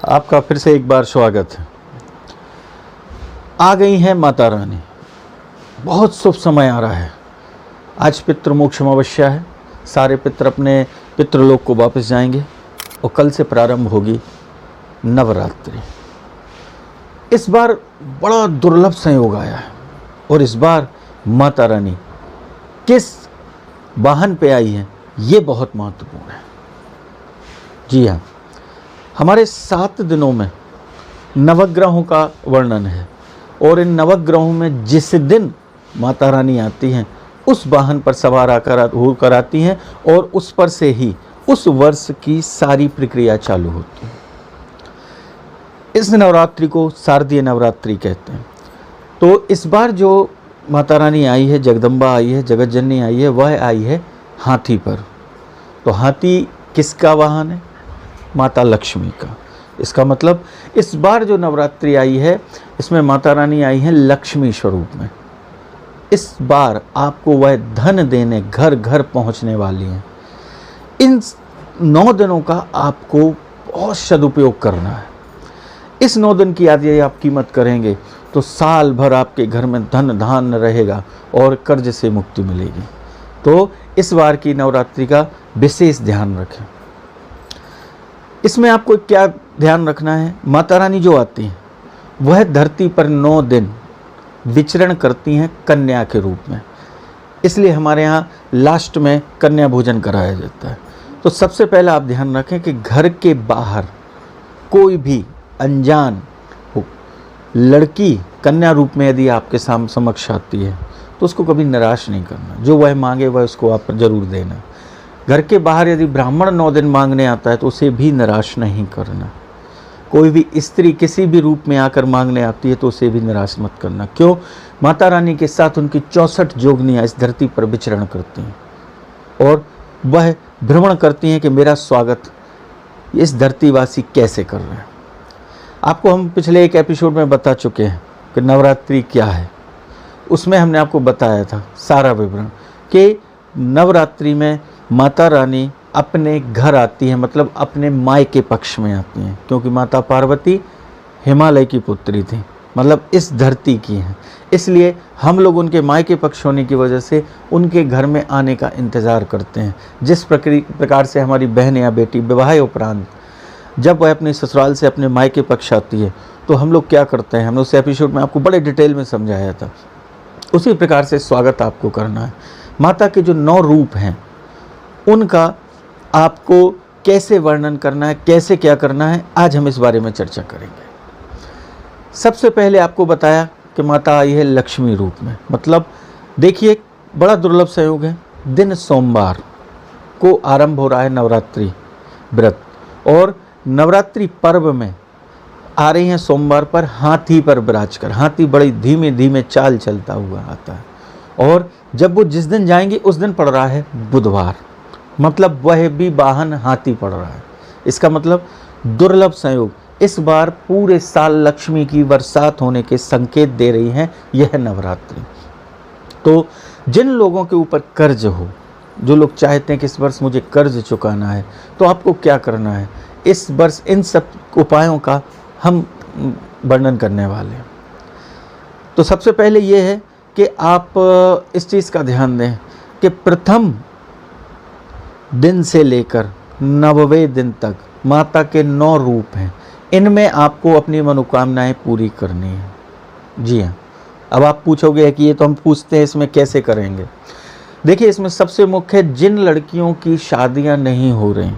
आपका फिर से एक बार स्वागत है। आ गई है माता रानी, बहुत शुभ समय आ रहा है। आज पितृमोक्ष अमावस्या है, सारे पितर अपने पितृलोक को वापस जाएंगे और कल से प्रारंभ होगी नवरात्रि। इस बार बड़ा दुर्लभ संयोग आया है और इस बार माता रानी किस वाहन पे आई है ये बहुत महत्वपूर्ण है। जी हाँ, हमारे 7 दिनों में नवग्रहों का वर्णन है और इन नवग्रहों में जिस दिन माता रानी आती हैं उस वाहन पर सवार होकर आती हैं और उस पर से ही उस वर्ष की सारी प्रक्रिया चालू होती है। इस नवरात्रि को शारदीय नवरात्रि कहते हैं। तो इस बार जो माता रानी आई है, जगदम्बा आई है, जगत जननी आई है, वह आई है हाथी पर। तो हाथी किसका वाहन है? माता लक्ष्मी का। इसका मतलब इस बार जो नवरात्रि आई है इसमें माता रानी आई है लक्ष्मी स्वरूप में। इस बार आपको वह धन देने घर घर पहुंचने वाली हैं। इन 9 दिनों का आपको बहुत सदुपयोग करना है। इस 9 दिन की यदि आप कीमत करेंगे तो साल भर आपके घर में धन धान्य रहेगा और कर्ज से मुक्ति मिलेगी। तो इस बार की नवरात्रि का विशेष ध्यान रखें। इसमें आपको क्या ध्यान रखना है? माता रानी जो आती हैं वह धरती पर 9 दिन विचरण करती हैं कन्या के रूप में, इसलिए हमारे यहाँ लास्ट में कन्या भोजन कराया जाता है। तो सबसे पहले आप ध्यान रखें कि घर के बाहर कोई भी अनजान लड़की कन्या रूप में यदि आपके समक्ष आती है तो उसको कभी निराश नहीं करना। जो वह मांगे वह उसको आप जरूर देना। घर के बाहर यदि ब्राह्मण 9 दिन मांगने आता है तो उसे भी निराश नहीं करना। कोई भी स्त्री किसी भी रूप में आकर मांगने आती है तो उसे भी निराश मत करना। क्यों? माता रानी के साथ उनकी 64 जोगनियाँ इस धरती पर विचरण करती हैं और वह भ्रमण करती हैं कि मेरा स्वागत इस धरतीवासी कैसे कर रहे हैं। आपको हम पिछले एक एपिसोड में बता चुके हैं कि नवरात्रि क्या है। उसमें हमने आपको बताया था सारा विवरण कि नवरात्रि में माता रानी अपने घर आती हैं, मतलब अपने मायके पक्ष में आती हैं, क्योंकि माता पार्वती हिमालय की पुत्री थी, मतलब इस धरती की हैं। इसलिए हम लोग उनके मायके पक्ष होने की वजह से उनके घर में आने का इंतज़ार करते हैं। जिस प्रकार से हमारी बहन या बेटी विवाह उपरांत जब वह अपने ससुराल से अपने मायके पक्ष आती है तो हम लोग क्या करते हैं, हमने उस एपिसोड में आपको बड़े डिटेल में समझाया था। उसी प्रकार से स्वागत आपको करना है। माता के जो 9 रूप हैं उनका आपको कैसे वर्णन करना है, कैसे क्या करना है, आज हम इस बारे में चर्चा करेंगे। सबसे पहले आपको बताया कि माता आई है लक्ष्मी रूप में। मतलब देखिए, बड़ा दुर्लभ संयोग है, दिन सोमवार को आरंभ हो रहा है नवरात्रि व्रत और नवरात्रि पर्व में आ रही हैं सोमवार पर हाथी पर विराज कर। हाथी बड़ी धीमे धीमे चाल चलता हुआ आता है और जब वो जिस दिन जाएंगे उस दिन पड़ रहा है बुधवार, मतलब वह भी वाहन हाथी पड़ रहा है। इसका मतलब दुर्लभ संयोग इस बार पूरे साल लक्ष्मी की बरसात होने के संकेत दे रही हैं यह नवरात्रि। तो जिन लोगों के ऊपर कर्ज हो, जो लोग चाहते हैं कि इस वर्ष मुझे कर्ज चुकाना है, तो आपको क्या करना है इस वर्ष, इन सब उपायों का हम वर्णन करने वाले हैं। तो सबसे पहले ये है कि आप इस चीज़ का ध्यान दें कि प्रथम दिन से लेकर 9वें दिन तक माता के 9 रूप हैं। इनमें आपको अपनी मनोकामनाएं पूरी करनी है। जी हाँ, अब आप पूछोगे कि ये तो हम पूछते हैं, इसमें कैसे करेंगे? देखिए, इसमें सबसे मुख्य जिन लड़कियों की शादियां नहीं हो रही,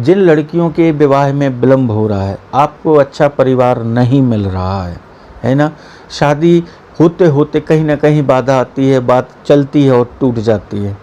जिन लड़कियों के विवाह में विलम्ब हो रहा है, आपको अच्छा परिवार नहीं मिल रहा है ना, शादी होते होते कहीं ना कहीं बाधा आती है, बात चलती है और टूट जाती है,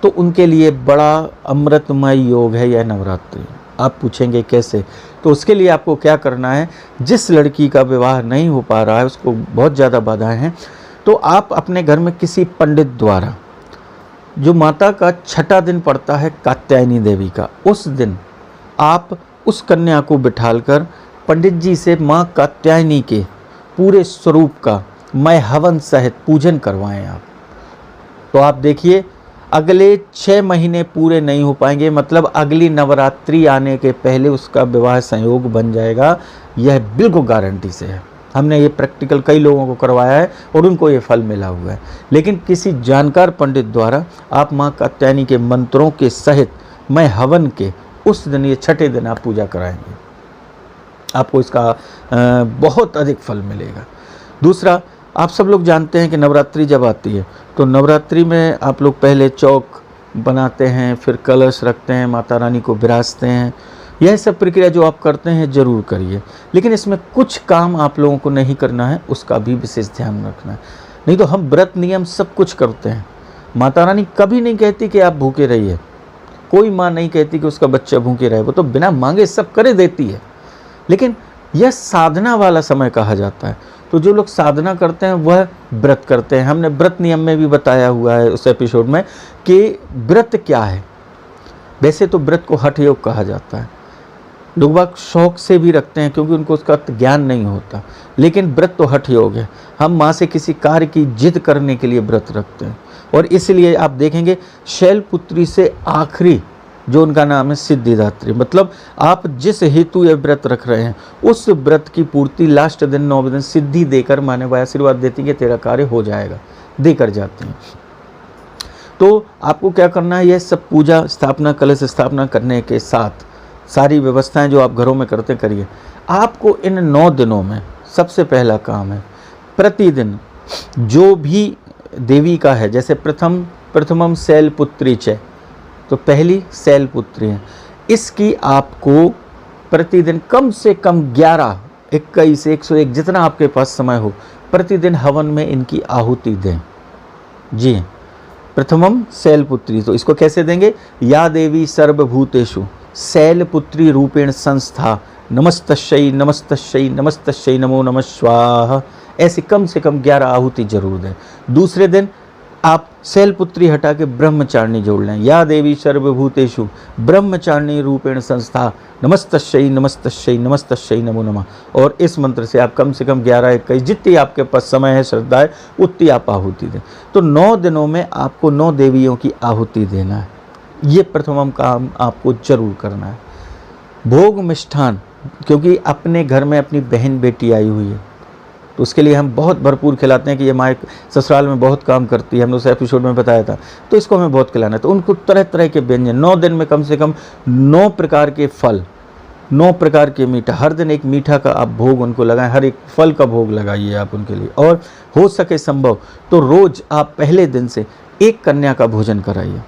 तो उनके लिए बड़ा अमृतमय योग है यह नवरात्रि। आप पूछेंगे कैसे? तो उसके लिए आपको क्या करना है, जिस लड़की का विवाह नहीं हो पा रहा है, उसको बहुत ज़्यादा बाधाएं हैं, तो आप अपने घर में किसी पंडित द्वारा, जो माता का 6ठा दिन पड़ता है कात्यायनी देवी का, उस दिन आप उस कन्या को बिठालकर पंडित जी से माँ कात्यायनी के पूरे स्वरूप का मय हवन सहित पूजन करवाएं आप। तो आप देखिए, अगले 6 महीने पूरे नहीं हो पाएंगे, मतलब अगली नवरात्रि आने के पहले उसका विवाह संयोग बन जाएगा, यह बिल्कुल गारंटी से है। हमने ये प्रैक्टिकल कई लोगों को करवाया है और उनको ये फल मिला हुआ है। लेकिन किसी जानकार पंडित द्वारा आप माँ कात्यायनी के मंत्रों के सहित मैं हवन के उस दिन, ये 6ठे दिन आप पूजा कराएंगे, आपको इसका बहुत अधिक फल मिलेगा। दूसरा, आप सब लोग जानते हैं कि नवरात्रि जब आती है तो नवरात्रि में आप लोग पहले चौक बनाते हैं, फिर कलश रखते हैं, माता रानी को विराजते हैं। यह सब प्रक्रिया जो आप करते हैं ज़रूर करिए, लेकिन इसमें कुछ काम आप लोगों को नहीं करना है, उसका भी विशेष ध्यान रखना है। नहीं तो हम व्रत नियम सब कुछ करते हैं, माता रानी कभी नहीं कहती कि आप भूखे रहिए, कोई माँ नहीं कहती कि उसका बच्चा भूखे रहे, वो तो बिना मांगे सब करे देती है। लेकिन यह साधना वाला समय कहा जाता है, तो जो लोग साधना करते हैं वह व्रत करते हैं। हमने व्रत नियम में भी बताया हुआ है उस एपिसोड में कि व्रत क्या है। वैसे तो व्रत को हठ योग कहा जाता है, लोग बाग शौक से भी रखते हैं क्योंकि उनको उसका ज्ञान नहीं होता, लेकिन व्रत तो हठ योग है। हम माँ से किसी कार्य की जिद करने के लिए व्रत रखते हैं, और इसलिए आप देखेंगे शैलपुत्री से आखिरी जो उनका नाम है सिद्धिदात्री, मतलब आप जिस हेतु ये व्रत रख रहे हैं उस व्रत की पूर्ति लास्ट दिन 9 दिन सिद्धि देकर माने वह आशीर्वाद देती है कि तेरा कार्य हो जाएगा, देकर जाती हैं। तो आपको क्या करना है, यह सब पूजा स्थापना कलश स्थापना करने के साथ सारी व्यवस्थाएं जो आप घरों में करते करिए। आपको इन 9 दिनों में सबसे पहला काम है, प्रतिदिन जो भी देवी का है, जैसे प्रथमम शैलपुत्री च, तो पहली शैलपुत्री है, इसकी आपको प्रतिदिन कम से कम 11, 21, 101 जितना आपके पास समय हो, प्रतिदिन हवन में इनकी आहुति दें। जी, प्रथमम शैलपुत्री, तो इसको कैसे देंगे, या देवी सर्वभूतेषु शैलपुत्री रूपेण संस्था नमस्तस्यै नमस्तस्यै नमस्तस्यै नमो नमः स्वाहा, ऐसे कम से कम 11 आहुति जरूर दें। दूसरे दिन आप शैलपुत्री हटा के ब्रह्मचारिणी जोड़ लें, या देवी सर्वभूतेषु ब्रह्मचारिणी रूपेण संस्था नमस्तस्यै नमस्तस्यै नमस्तस्यै नमो नमः, और इस मंत्र से आप कम से कम 11, 21 जितनी आपके पास समय है, श्रद्धा है, उतनी आप आहुति दें। तो 9 दिनों में आपको 9 देवियों की आहुति देना है, ये प्रथमम काम आपको जरूर करना है। भोग मिष्ठान, क्योंकि अपने घर में अपनी बहन बेटी आई हुई है तो उसके लिए हम बहुत भरपूर खिलाते हैं कि ये माँ ससुराल में बहुत काम करती है, हमने उस एपिसोड में बताया था, तो इसको हमें बहुत खिलाना है। तो उनको तरह तरह के व्यंजन 9 दिन में कम से कम 9 प्रकार के फल, 9 प्रकार के मीठा, हर दिन एक मीठा का आप भोग उनको लगाएं, हर एक फल का भोग लगाइए आप उनके लिए। और हो सके संभव तो रोज़ आप पहले दिन से एक कन्या का भोजन कराइए,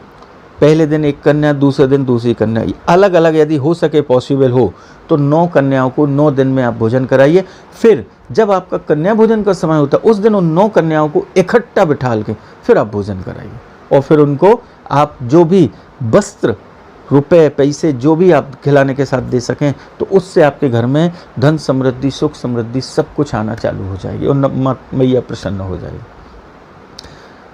पहले दिन एक कन्या, दूसरे दिन दूसरी कन्या, अलग अलग यदि हो सके पॉसिबल हो तो 9 कन्याओं को 9 दिन में आप भोजन कराइए। फिर जब आपका कन्या भोजन का समय होता है उस दिन उन 9 कन्याओं को इकट्ठा बिठाल के फिर आप भोजन कराइए, और फिर उनको आप जो भी वस्त्र, रुपए, पैसे जो भी आप खिलाने के साथ दे सकें, तो उससे आपके घर में धन समृद्धि, सुख समृद्धि सब कुछ आना चालू हो जाएगी और मैया प्रसन्न हो जाएगी।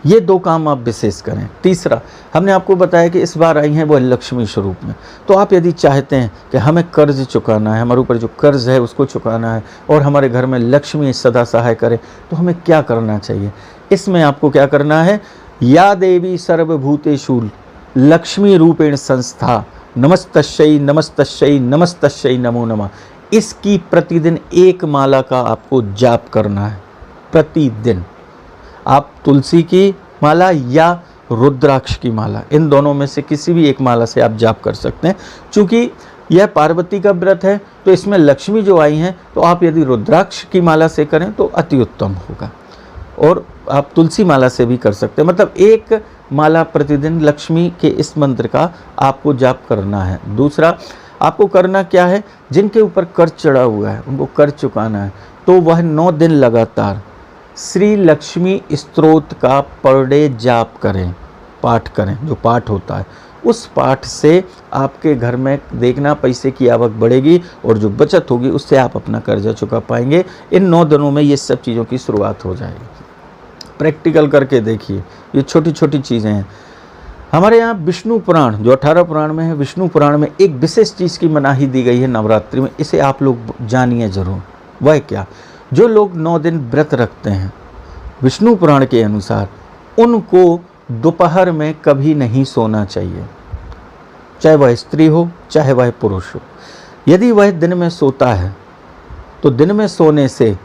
ये 2 काम आप विशेष करें। तीसरा, हमने आपको बताया कि इस बार आई हैं वो लक्ष्मी स्वरूप में, तो आप यदि चाहते हैं कि हमें कर्ज चुकाना है, हमारे ऊपर जो कर्ज है उसको चुकाना है और हमारे घर में लक्ष्मी सदा सहाय करे, तो हमें क्या करना चाहिए। इसमें आपको क्या करना है, या देवी सर्वभूतेषु लक्ष्मी रूपेण संस्था नमस्तस्यै नमस्तस्यै नमस्तस्यै नमो नमः, इसकी प्रतिदिन 1 माला का आपको जाप करना है। प्रतिदिन आप तुलसी की माला या रुद्राक्ष की माला, इन दोनों में से किसी भी एक माला से आप जाप कर सकते हैं। चूँकि यह पार्वती का व्रत है तो इसमें लक्ष्मी जो आई हैं, तो आप यदि रुद्राक्ष की माला से करें तो अति उत्तम होगा, और आप तुलसी माला से भी कर सकते हैं। मतलब 1 माला प्रतिदिन लक्ष्मी के इस मंत्र का आपको जाप करना है। दूसरा, आपको करना क्या है, जिनके ऊपर कर्ज चढ़ा हुआ है उनको कर्ज चुकाना है, तो वह 9 दिन लगातार श्री लक्ष्मी स्तोत्र का पर डे जाप करें, पाठ करें। जो पाठ होता है उस पाठ से आपके घर में देखना पैसे की आवक बढ़ेगी और जो बचत होगी उससे आप अपना कर्जा चुका पाएंगे। इन 9 दिनों में ये सब चीज़ों की शुरुआत हो जाएगी। प्रैक्टिकल करके देखिए, ये छोटी छोटी चीज़ें हैं। हमारे यहाँ विष्णु पुराण जो 18 पुराण में है, विष्णु पुराण में एक विशेष चीज़ की मनाही दी गई है नवरात्रि में, इसे आप लोग जानिए ज़रूर। वह क्या, जो लोग 9 दिन व्रत रखते हैं विष्णु पुराण के अनुसार, उनको दोपहर में कभी नहीं सोना चाहिए, चाहे वह स्त्री हो चाहे वह पुरुष हो। यदि वह दिन में सोता है तो दिन में सोने से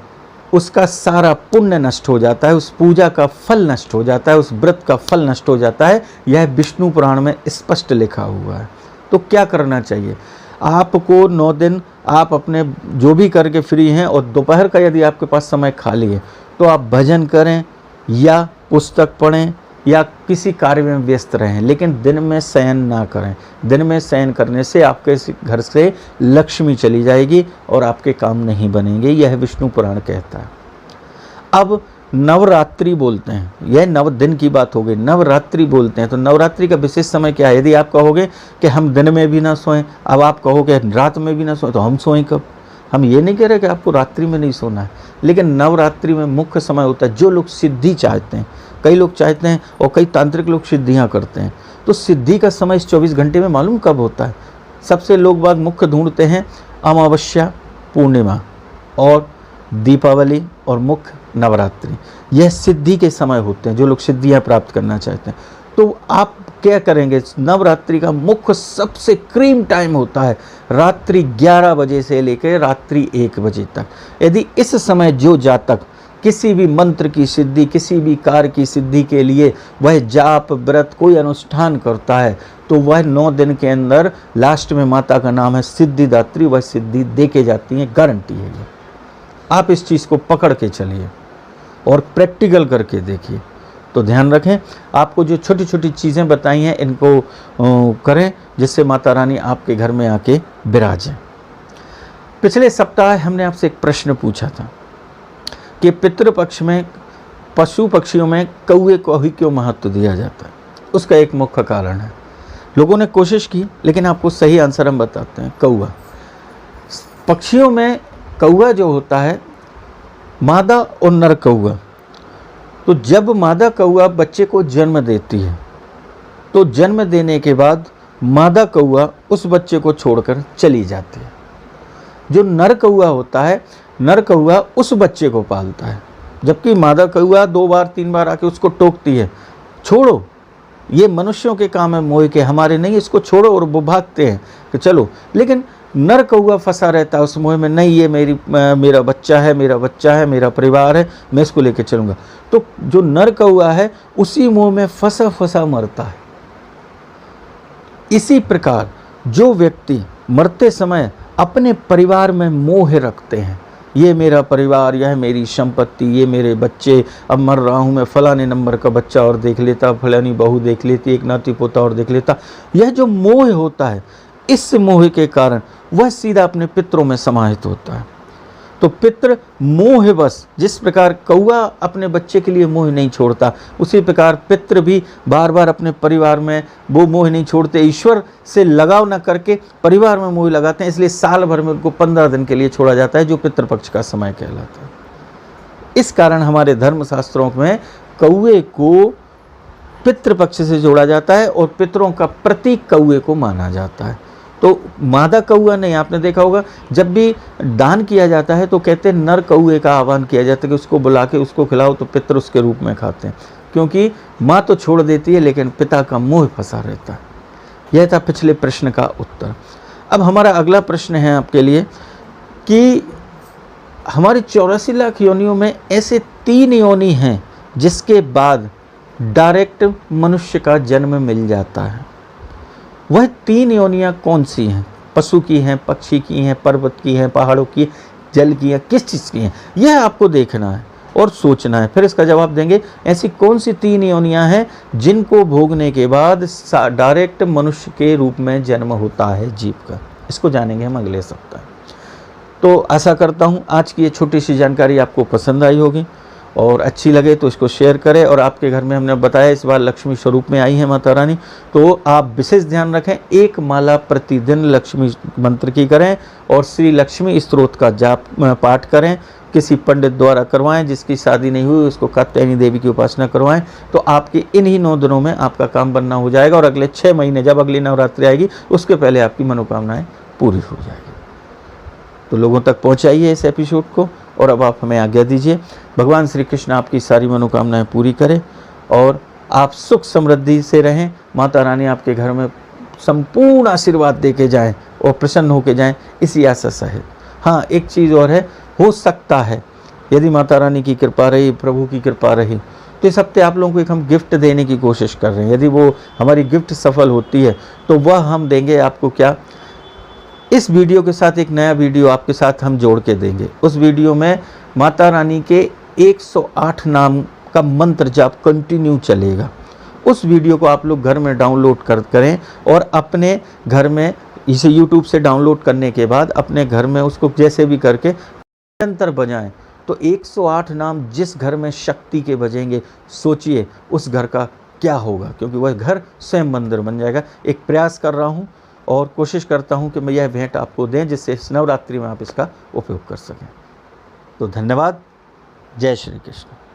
उसका सारा पुण्य नष्ट हो जाता है, उस पूजा का फल नष्ट हो जाता है, उस व्रत का फल नष्ट हो जाता है। यह विष्णु पुराण में स्पष्ट लिखा हुआ है। तो क्या करना चाहिए आपको? 9 दिन आप अपने जो भी करके फ्री हैं, और दोपहर का यदि आपके पास समय खाली है तो आप भजन करें या पुस्तक पढ़ें या किसी कार्य में व्यस्त रहें, लेकिन दिन में शयन ना करें। दिन में शयन करने से आपके घर से लक्ष्मी चली जाएगी और आपके काम नहीं बनेंगे, यह विष्णु पुराण कहता है। अब नवरात्रि बोलते हैं, यह 9 दिन की बात हो गई। नवरात्रि बोलते हैं तो नवरात्रि का विशेष समय क्या है? यदि आप कहोगे कि हम दिन में भी ना सोएं, अब आप कहोगे रात में भी ना सोएं, तो हम सोएं कब? हम ये नहीं कह रहे कि आपको रात्रि में नहीं सोना है, लेकिन नवरात्रि में मुख्य समय होता है। जो लोग सिद्धि चाहते हैं, कई लोग चाहते हैं और कई तांत्रिक लोग सिद्धियां करते हैं, तो सिद्धि का समय इस 24 घंटे में मालूम कब होता है? सबसे लोग बाग मुख्य ढूंढते हैं अमावस्या, पूर्णिमा और दीपावली और मुख्य नवरात्रि। यह सिद्धि के समय होते हैं, जो लोग सिद्धियां प्राप्त करना चाहते हैं। तो आप क्या करेंगे? नवरात्रि का मुख्य सबसे क्रीम टाइम होता है रात्रि 11 बजे से लेकर रात्रि 1 बजे तक। यदि इस समय जो जातक किसी भी मंत्र की सिद्धि, किसी भी कार्य की सिद्धि के लिए वह जाप व्रत कोई अनुष्ठान करता है, तो वह 9 दिन के अंदर, लास्ट में माता का नाम है सिद्धिदात्री, वह सिद्धि दे के जाती है, गारंटी है ये। आप इस चीज़ को पकड़ के चलिए और प्रैक्टिकल करके देखिए। तो ध्यान रखें, आपको जो छोटी छोटी चीज़ें बताई हैं इनको करें, जिससे माता रानी आपके घर में आके विराजें। पिछले सप्ताह हमने आपसे एक प्रश्न पूछा था कि पितृपक्ष में पशु पक्षियों में कौवे को ही क्यों महत्व दिया जाता है। उसका एक मुख्य कारण है, लोगों ने कोशिश की लेकिन आपको सही आंसर हम बताते हैं। कौवा, पक्षियों में कौवा जो होता है मादा और नर कौवा, तो जब मादा कौवा बच्चे को जन्म देती है तो जन्म देने के बाद मादा कौवा उस बच्चे को छोड़कर चली जाती है। जो नर कौवा होता है, नर कौवा उस बच्चे को पालता है, जबकि मादा कौवा 2 बार 3 बार आके उसको टोकती है, छोड़ो ये मनुष्यों के काम है, मोह के, हमारे नहीं, इसको छोड़ो, और वो भागते हैं कि चलो। लेकिन नर कौवा फंसा रहता है उस मोह में, नहीं ये मेरा बच्चा है, मेरा बच्चा है, मेरा परिवार है, मैं इसको लेके चलूँगा। तो जो नर कौवा है उसी मोह में फंसा फंसा मरता है। इसी प्रकार जो व्यक्ति मरते समय अपने परिवार में मोह रखते हैं, ये मेरा परिवार, यह मेरी संपत्ति, ये मेरे बच्चे, अब मर रहा हूँ मैं, फलाने नंबर का बच्चा और देख लेता, फलानी बहू देख लेती, एक नाती पोता और देख लेता, यह जो मोह होता है, इस मोह के कारण वह सीधा अपने पितरों में समाहित होता है। तो पितृ मोह बस, जिस प्रकार कौवा अपने बच्चे के लिए मोह नहीं छोड़ता, उसी प्रकार पितृ भी बार बार अपने परिवार में वो मोह नहीं छोड़ते, ईश्वर से लगाव न करके परिवार में मोह लगाते हैं। इसलिए साल भर में उनको 15 दिन के लिए छोड़ा जाता है, जो पितृपक्ष का समय कहलाता है। इस कारण हमारे धर्मशास्त्रों में कौवे को पितृपक्ष से जोड़ा जाता है और पितरों का प्रतीक कौवे को माना जाता है। तो मादा कौवा नहीं, आपने देखा होगा जब भी दान किया जाता है तो कहते हैं नर कौवे का आह्वान किया जाता है कि उसको बुला के उसको खिलाओ, तो पितर उसके रूप में खाते हैं, क्योंकि माँ तो छोड़ देती है लेकिन पिता का मोह फंसा रहता है। यह था पिछले प्रश्न का उत्तर। अब हमारा अगला प्रश्न है आपके लिए कि हमारी 84 लाख योनियों में ऐसे 3 योनि हैं जिसके बाद डायरेक्ट मनुष्य का जन्म मिल जाता है। वह 3 योनियाँ कौन सी हैं? पशु की हैं, पक्षी की हैं, पर्वत की हैं, पहाड़ों की, जल की हैं, किस चीज़ की हैं, यह आपको देखना है और सोचना है, फिर इसका जवाब देंगे। ऐसी कौन सी 3 योनियाँ हैं जिनको भोगने के बाद डायरेक्ट मनुष्य के रूप में जन्म होता है जीव का, इसको जानेंगे हम अगले सप्ताह। तो आशा करता हूँ आज की ये छोटी सी जानकारी आपको पसंद आई होगी और अच्छी लगे तो इसको शेयर करें। और आपके घर में हमने बताया इस बार लक्ष्मी स्वरूप में आई है माता रानी, तो आप विशेष ध्यान रखें, 1 माला प्रतिदिन लक्ष्मी मंत्र की करें और श्री लक्ष्मी स्तोत्र का जाप पाठ करें। किसी पंडित द्वारा करवाएं, जिसकी शादी नहीं हुई उसको कात्यायनी देवी की उपासना करवाएं, तो आपके इन्हीं 9 दिनों में आपका काम बनना हो जाएगा और अगले 6 महीने जब अगली नवरात्रि आएगी उसके पहले आपकी मनोकामनाएँ पूरी हो जाएगी। तो लोगों तक पहुँचाइए इस एपिसोड को और अब आप हमें आज्ञा दीजिए। भगवान श्री कृष्ण आपकी सारी मनोकामनाएं पूरी करें और आप सुख समृद्धि से रहें, माता रानी आपके घर में संपूर्ण आशीर्वाद दे के जाएँ और प्रसन्न होके जाएँ, इसी आशा सहित। हाँ, एक चीज़ और है, हो सकता है यदि माता रानी की कृपा रही, प्रभु की कृपा रही, तो इस हफ्ते आप लोगों को एक हम गिफ्ट देने की कोशिश कर रहे हैं। यदि वो हमारी गिफ्ट सफल होती है तो वह हम देंगे आपको क्या, इस वीडियो के साथ एक नया वीडियो आपके साथ हम जोड़ के देंगे। उस वीडियो में माता रानी के 108 नाम का मंत्र जाप कंटिन्यू चलेगा। उस वीडियो को आप लोग घर में डाउनलोड करें और अपने घर में इसे यूट्यूब से डाउनलोड करने के बाद अपने घर में उसको जैसे भी करके निरंतर बजाएं, तो 108 नाम जिस घर में शक्ति के बजेंगे, सोचिए उस घर का क्या होगा, क्योंकि वह घर स्वयं मंदिर बन जाएगा। एक प्रयास कर रहा हूं और कोशिश करता हूं कि मैं यह भेंट आपको दें जिससे इस नवरात्रि में आप इसका उपयोग कर सकें। तो धन्यवाद। जय श्री कृष्ण।